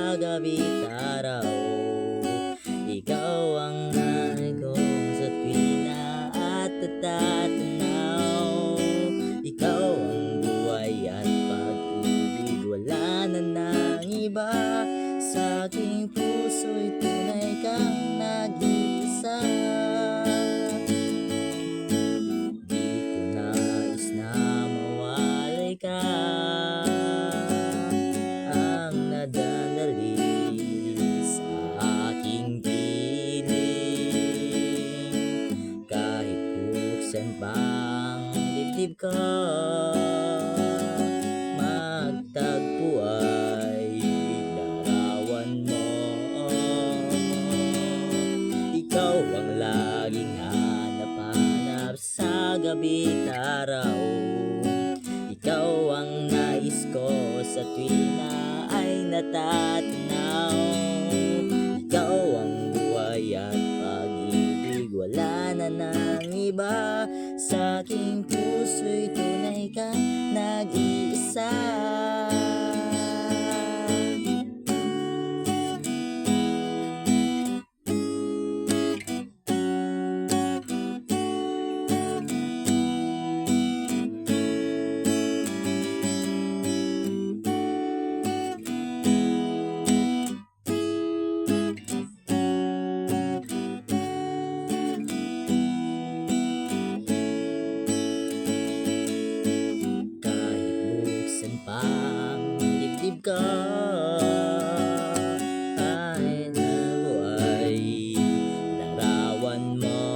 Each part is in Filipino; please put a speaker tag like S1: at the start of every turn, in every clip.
S1: sa gabi't araw. Ikaw ang nanay ko sa tuwina at natatanaw. Ikaw ang buhay at pag-ibig, wala na nang iba. Sa aking puso'y tunay kang nag-iisa. Di ko nais na mawalay ka, ang nadadali sa aking piling. Kahit buksan pa ang dibdib ko, magtagpo ay larawan mo. Ikaw ang laging hanap-hanap sa gabi't araw. Ikaw ang nais ko sa tuwina ay natatanaw. Ikaw ang buhay at pag-ibig, wala na nang iba. Sa aking puso'y tunay kang nag-iisa. Pang dibdib ko ay nabuhay, larawan mo.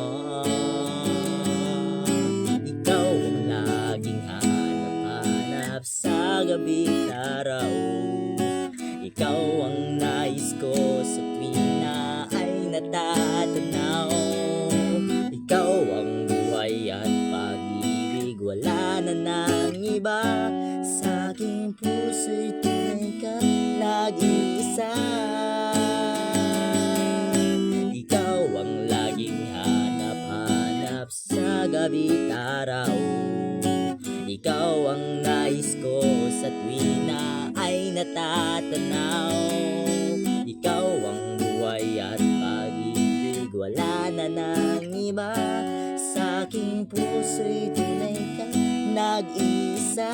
S1: Ikaw ang laging hanap-hanap sa gabi't araw. Ikaw ang nais ko sa tuwina ay natatanaw. Ikaw ang buhay at pag-ibig, wala na nang iba. Sa aking puso'y tunay kang nag-iisa. Ikaw ang laging hanap-hanap sa gabi't araw. Ikaw ang nais ko sa tuwina ay natatanaw. Ikaw ang buhay at pag-ibig, wala na nang iba. Sa aking puso'y tunay kang nag-iisa.